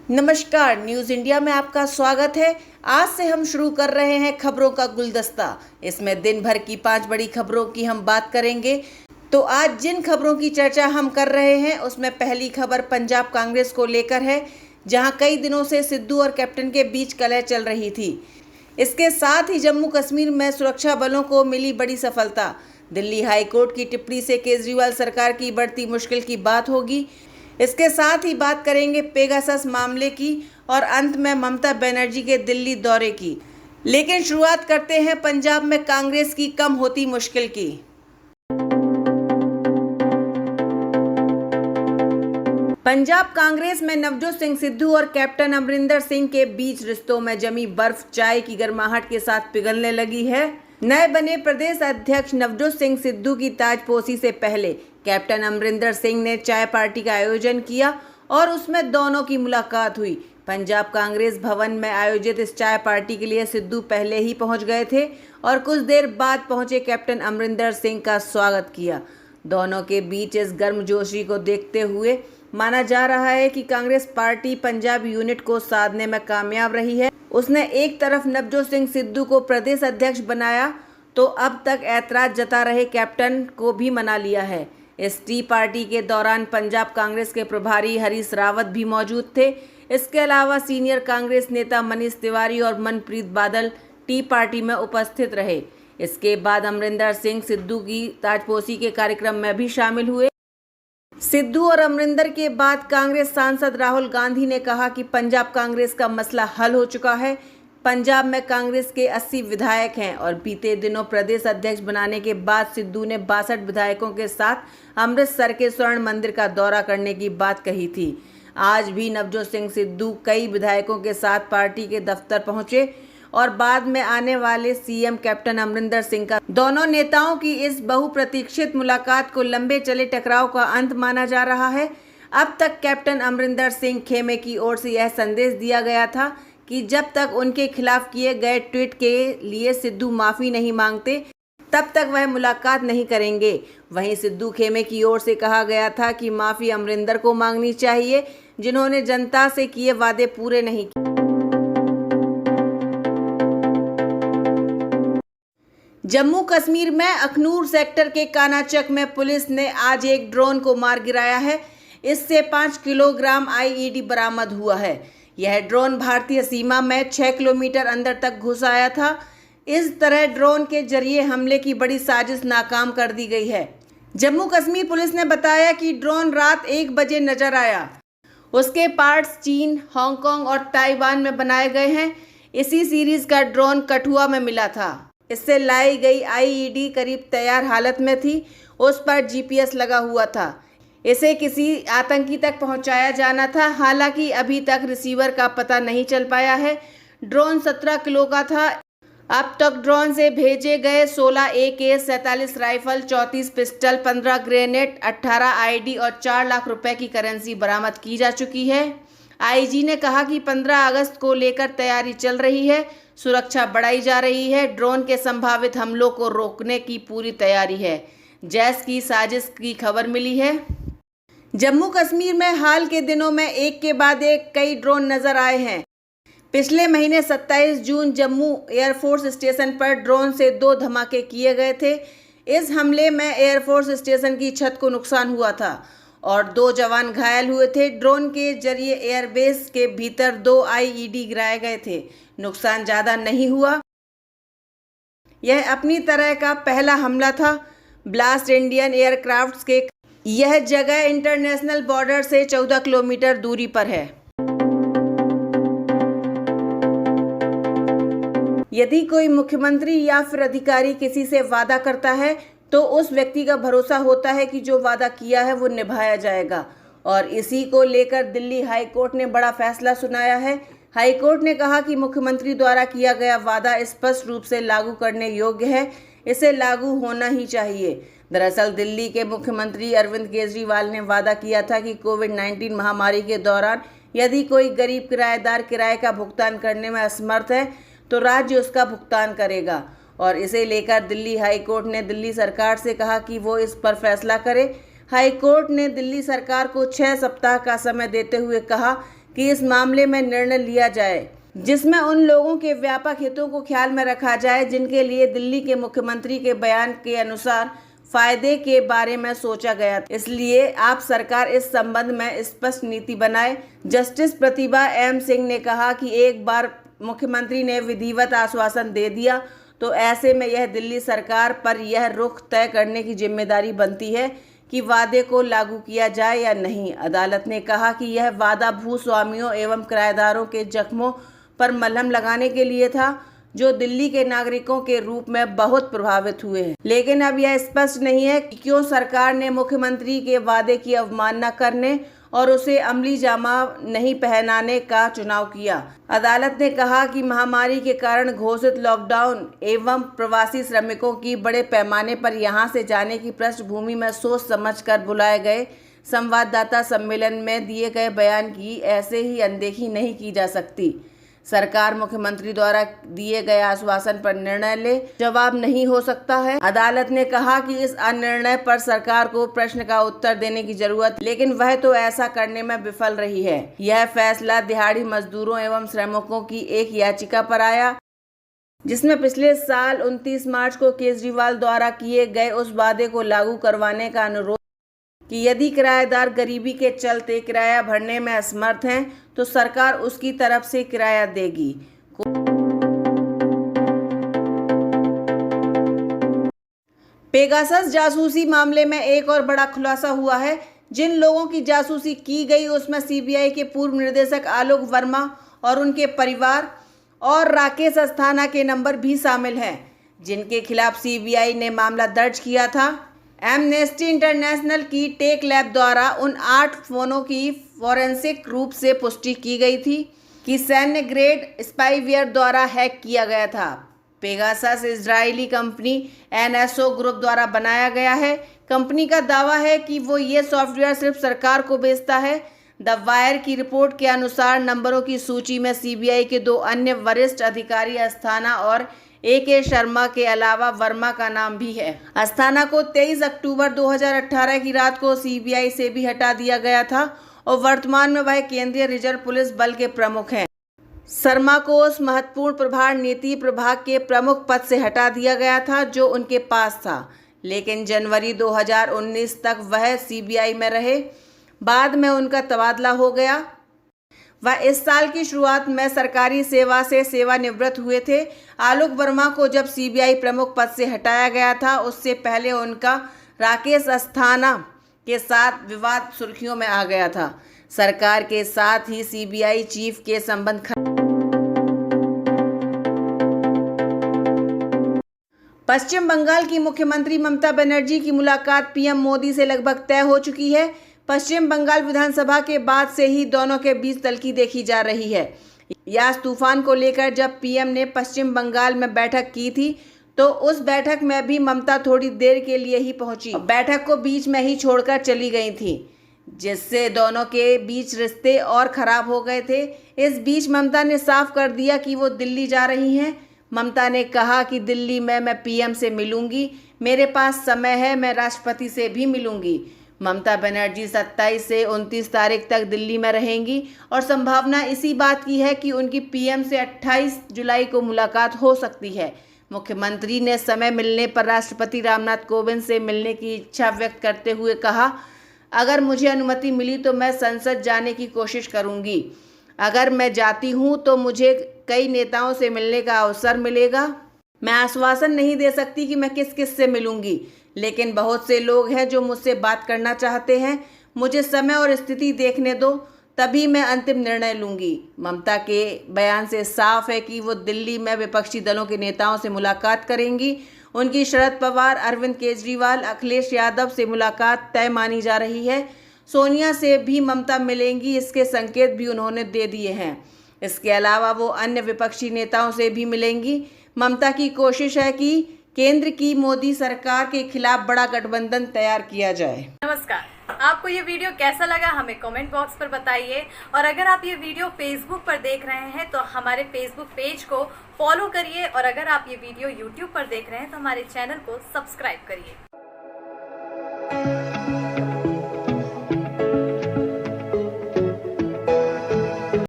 नमस्कार, news India में आपका स्वागत है। आज से हम शुरू कर रहे हैं खबरों का गुलदस्ता। इसमें दिन भर की 5 बड़ी खबरों की हम बात करेंगे। तो आज जिन खबरों की चर्चा हम कर रहे हैं उसमें पहली खबर पंजाब कांग्रेस को लेकर है, जहां कई दिनों से सिद्धू और कैप्टन के बीच कलह चल रही थी। इसके साथ ही जम्मू कश्मीर में सुरक्षा बलों को मिली बड़ी सफलता। दिल्ली हाईकोर्ट की टिप्पणी से केजरीवाल सरकार की बढ़ती मुश्किल की बात होगी। इसके साथ ही बात करेंगे पेगासस मामले की और अंत में ममता बनर्जी के दिल्ली दौरे की। लेकिन शुरुआत करते हैं पंजाब में कांग्रेस की कम होती मुश्किल की। पंजाब कांग्रेस में नवजोत सिंह सिद्धू और कैप्टन अमरिंदर सिंह के बीच रिश्तों में जमी बर्फ चाय की गर्माहट के साथ पिघलने लगी है। नए बने प्रदेश अध्यक्ष नवजोत सिंह सिद्धू की ताजपोशी से पहले कैप्टन अमरिंदर सिंह ने चाय पार्टी का आयोजन किया और उसमें दोनों की मुलाकात हुई। पंजाब कांग्रेस भवन में आयोजित इस चाय पार्टी के लिए सिद्धू पहले ही पहुंच गए थे और कुछ देर बाद पहुंचे कैप्टन अमरिंदर सिंह का स्वागत किया। दोनों के बीच इस गर्मजोशी को देखते हुए माना जा रहा है कि कांग्रेस पार्टी पंजाब यूनिट को साधने में कामयाब रही है। उसने एक तरफ नवजोत सिंह सिद्धू को प्रदेश अध्यक्ष बनाया तो अब तक ऐतराज जता रहे कैप्टन को भी मना लिया है। इस टी पार्टी के दौरान पंजाब कांग्रेस के प्रभारी हरीश रावत भी मौजूद थे। इसके अलावा सीनियर कांग्रेस नेता मनीष तिवारी और मनप्रीत बादल टी पार्टी में उपस्थित रहे। इसके बाद अमरिंदर सिंह सिद्धू की ताजपोशी के कार्यक्रम में भी शामिल हुए। सिद्धू और अमरिंदर के बाद कांग्रेस सांसद राहुल गांधी ने कहा कि पंजाब कांग्रेस का मसला हल हो चुका है। पंजाब में कांग्रेस के 80 विधायक हैं और बीते दिनों प्रदेश अध्यक्ष बनाने के बाद सिद्धू ने 62 विधायकों के साथ अमृतसर के स्वर्ण मंदिर का दौरा करने की बात कही थी। आज भी नवजोत सिंह सिद्धू कई विधायकों के साथ पार्टी के दफ्तर पहुंचे और बाद में आने वाले सीएम कैप्टन अमरिंदर सिंह का दोनों नेताओं की इस बहुप्रतीक्षित मुलाकात को लंबे चले टकराव का अंत माना जा रहा है। अब तक कैप्टन अमरिंदर सिंह खेमे की ओर से यह संदेश दिया गया था कि जब तक उनके खिलाफ किए गए ट्वीट के लिए सिद्धू माफी नहीं मांगते तब तक वह मुलाकात नहीं करेंगे। वहीं सिद्धू खेमे की ओर से कहा गया था कि माफी अमरिंदर को मांगनी चाहिए, जिन्होंने जनता से किए वादे पूरे नहीं किए। जम्मू कश्मीर में अखनूर सेक्टर के कानाचक में पुलिस ने आज एक ड्रोन को मार गिराया है। इससे 5 किलोग्राम आईईडी बरामद हुआ है। यह ड्रोन भारतीय सीमा में 6 किलोमीटर अंदर तक घुस आया था। इस तरह ड्रोन के जरिए हमले की बड़ी साजिश नाकाम कर दी गई है। जम्मू कश्मीर पुलिस ने बताया कि ड्रोन रात 1 बजे नजर आया। उसके पार्ट्स चीन, हांगकांग और ताइवान में बनाए गए हैं। इसी सीरीज का ड्रोन कठुआ में मिला था। इससे लाई गई आईईडी करीब तैयार हालत में थी। उस पर जीपीएस लगा हुआ था। इसे किसी आतंकी तक पहुंचाया जाना था। हालांकि अभी तक रिसीवर का पता नहीं चल पाया है। ड्रोन 17 किलो का था। अब तक ड्रोन से भेजे गए 16 AK 47 rifle, 34 pistol, 15 grenade, 18 ID और 4 लाख रुपए की करेंसी बरामद की जा चुकी है। आईजी ने कहा कि 15 अगस्त को लेकर तैयारी चल रही है। सुरक्षा बढ़ाई जा रही है। ड्रोन के संभावित हमलों को रोकने की पूरी तैयारी है। जैश की साजिश की खबर मिली है। जम्मू कश्मीर में हाल के दिनों में एक के बाद एक कई ड्रोन नजर आए हैं। पिछले महीने 27 जून जम्मू एयरफोर्स स्टेशन पर ड्रोन से 2 धमाके किए गए थे। इस हमले में एयरफोर्स स्टेशन की छत को नुकसान हुआ था और 2 जवान घायल हुए थे। ड्रोन के जरिए एयरबेस के भीतर 2 आईईडी गिराए गए थे। नुकसान ज्यादा नहीं हुआ। यह अपनी तरह का पहला हमला था। ब्लास्ट इंडियन एयरक्राफ्ट्स के यह जगह इंटरनेशनल बॉर्डर से 14 किलोमीटर दूरी पर है। यदि कोई मुख्यमंत्री या फिर अधिकारी किसी से वादा करता है तो उस व्यक्ति का भरोसा होता है कि जो वादा किया है वो निभाया जाएगा। और इसी को लेकर दिल्ली हाईकोर्ट ने बड़ा फैसला सुनाया है। हाईकोर्ट ने कहा कि मुख्यमंत्री द्वारा किया गया वादा स्पष्ट रूप से लागू करने योग्य है। इसे लागू होना ही चाहिए। दरअसल दिल्ली के मुख्यमंत्री अरविंद केजरीवाल ने वादा किया था कि कोविड-19 महामारी के दौरान यदि कोई गरीब किराएदार किराए का भुगतान करने में असमर्थ है तो राज्य उसका भुगतान करेगा। और इसे लेकर दिल्ली हाईकोर्ट ने दिल्ली सरकार से कहा कि वो इस पर फैसला करे। हाईकोर्ट ने दिल्ली सरकार को 6 सप्ताह का समय देते हुए कहा कि इस मामले में निर्णय लिया जाए जिसमें उन लोगों के व्यापक हितों को ख्याल में रखा जाए जिनके लिए दिल्ली के मुख्यमंत्री के बयान के अनुसार फायदे के बारे में सोचा गया। इसलिए आप सरकार इस संबंध में स्पष्ट नीति बनाए। जस्टिस प्रतिभा एम सिंह ने कहा कि एक बार मुख्यमंत्री ने विधिवत आश्वासन दे दिया तो ऐसे में यह दिल्ली सरकार पर यह रुख तय करने की जिम्मेदारी बनती है कि वादे को लागू किया जाए या नहीं। अदालत ने कहा कि यह वादा भूस्वामियों एवं किराएदारों के जख्मों पर मलहम लगाने के लिए था जो दिल्ली के नागरिकों के रूप में बहुत प्रभावित हुए हैं। लेकिन अब यह स्पष्ट नहीं है कि क्यों सरकार ने मुख्यमंत्री के वादे की अवमानना करने और उसे अमली जामा नहीं पहनाने का चुनाव किया। अदालत ने कहा कि महामारी के कारण घोषित लॉकडाउन एवं प्रवासी श्रमिकों की बड़े पैमाने पर यहां से जाने की पृष्ठभूमि में सोच समझकर बुलाए गए संवाददाता सम्मेलन में दिए गए बयान की ऐसे ही अनदेखी नहीं की जा सकती। सरकार मुख्यमंत्री द्वारा दिए गए आश्वासन पर निर्णय ले जवाब नहीं हो सकता है। अदालत ने कहा कि इस निर्णय पर सरकार को प्रश्न का उत्तर देने की जरूरत, लेकिन वह तो ऐसा करने में विफल रही है। यह फैसला दिहाड़ी मजदूरों एवं श्रमिकों की एक याचिका पर आया जिसमें पिछले साल 29 मार्च को केजरीवाल द्वारा किए गए उस वादे को लागू करवाने का अनुरोध कि यदि किराएदार गरीबी के चलते किराया भरने में असमर्थ हैं तो सरकार उसकी तरफ से किराया देगी। पेगासस जासूसी मामले में एक और बड़ा खुलासा हुआ है। जिन लोगों की जासूसी की गई उसमें सीबीआई के पूर्व निदेशक आलोक वर्मा और उनके परिवार और राकेश अस्थाना के नंबर भी शामिल हैं, जिनके खिलाफ सीबीआई ने मामला दर्ज किया था। एमनेस्टी इंटरनेशनल की टेक लैब द्वारा उन 8 फोनों की फॉरेंसिक रूप से पुष्टि की गई थी कि सैन्य ग्रेड स्पाईवेयर द्वारा हैक किया गया था। Pegasus Israeli company NSO group द्वारा बनाया गया है। कंपनी का दावा है कि वो ये सॉफ्टवेयर सिर्फ सरकार को बेचता है। द वायर की रिपोर्ट के अनुसार नंबरों की सूची में सीबीआई के 2 अन्य वरिष्ठ अधिकारी अस्थाना और AK शर्मा के अलावा वर्मा का नाम भी है। अस्थाना को 23 अक्टूबर 2018 की रात को सीबीआई से भी हटा दिया गया था और वर्तमान में वह केंद्रीय रिजर्व पुलिस बल के प्रमुख हैं। शर्मा को उस महत्वपूर्ण प्रभार नीति प्रभाग के प्रमुख पद से हटा दिया गया था जो उनके पास था, लेकिन जनवरी 2019 तक वह सीबीआई में रहे। बाद में उनका तबादला हो गया। वह इस साल की शुरुआत में सरकारी सेवा से सेवानिवृत्त हुए थे। आलोक वर्मा को जब सीबीआई प्रमुख पद से हटाया गया था उससे पहले उनका राकेश अस्थाना के साथ विवाद सुर्खियों में आ गया था। सरकार के साथ ही सीबीआई चीफ के संबंध पश्चिम बंगाल की मुख्यमंत्री ममता बनर्जी की मुलाकात पीएम मोदी से लगभग तय हो चुकी है। पश्चिम बंगाल विधानसभा के बाद से ही दोनों के बीच तल्खी देखी जा रही है। यास तूफान को लेकर जब पीएम ने पश्चिम बंगाल में बैठक की थी तो उस बैठक में भी ममता थोड़ी देर के लिए ही पहुंची। बैठक को बीच में ही छोड़कर चली गई थी, जिससे दोनों के बीच रिश्ते और खराब हो गए थे। इस बीच ममता ने साफ कर दिया कि वो दिल्ली जा रही हैं। ममता ने कहा कि दिल्ली में मैं पीएम से मिलूंगी, मेरे पास समय है, मैं राष्ट्रपति से भी मिलूंगी। ममता बनर्जी 27 से 29 तारीख तक दिल्ली में रहेंगी और संभावना इसी बात की है कि उनकी पीएम से 28 जुलाई को मुलाकात हो सकती है। मुख्यमंत्री ने समय मिलने पर राष्ट्रपति रामनाथ कोविंद से मिलने की इच्छा व्यक्त करते हुए कहा, अगर मुझे अनुमति मिली तो मैं संसद जाने की कोशिश करूंगी। अगर मैं जाती हूं तो मुझे कई नेताओं से मिलने का अवसर मिलेगा। मैं आश्वासन नहीं दे सकती कि मैं किस किस से मिलूंगी, लेकिन बहुत से लोग हैं जो मुझसे बात करना चाहते हैं। मुझे समय और स्थिति देखने दो, तभी मैं अंतिम निर्णय लूंगी। ममता के बयान से साफ है कि वो दिल्ली में विपक्षी दलों के नेताओं से मुलाकात करेंगी। उनकी शरद पवार, अरविंद केजरीवाल, अखिलेश यादव से मुलाकात तय मानी जा रही है। सोनिया से भी ममता मिलेंगी, इसके संकेत भी उन्होंने दे दिए हैं। इसके अलावा वो अन्य विपक्षी नेताओं से भी मिलेंगी। ममता की कोशिश है कि केंद्र की मोदी सरकार के खिलाफ बड़ा गठबंधन तैयार किया जाए। नमस्कार, आपको ये वीडियो कैसा लगा हमें कमेंट बॉक्स पर बताइए। और अगर आप ये वीडियो फेसबुक पर देख रहे हैं तो हमारे फेसबुक पेज को फॉलो करिए, और अगर आप ये वीडियो यूट्यूब पर देख रहे हैं तो हमारे चैनल को सब्सक्राइब करिए।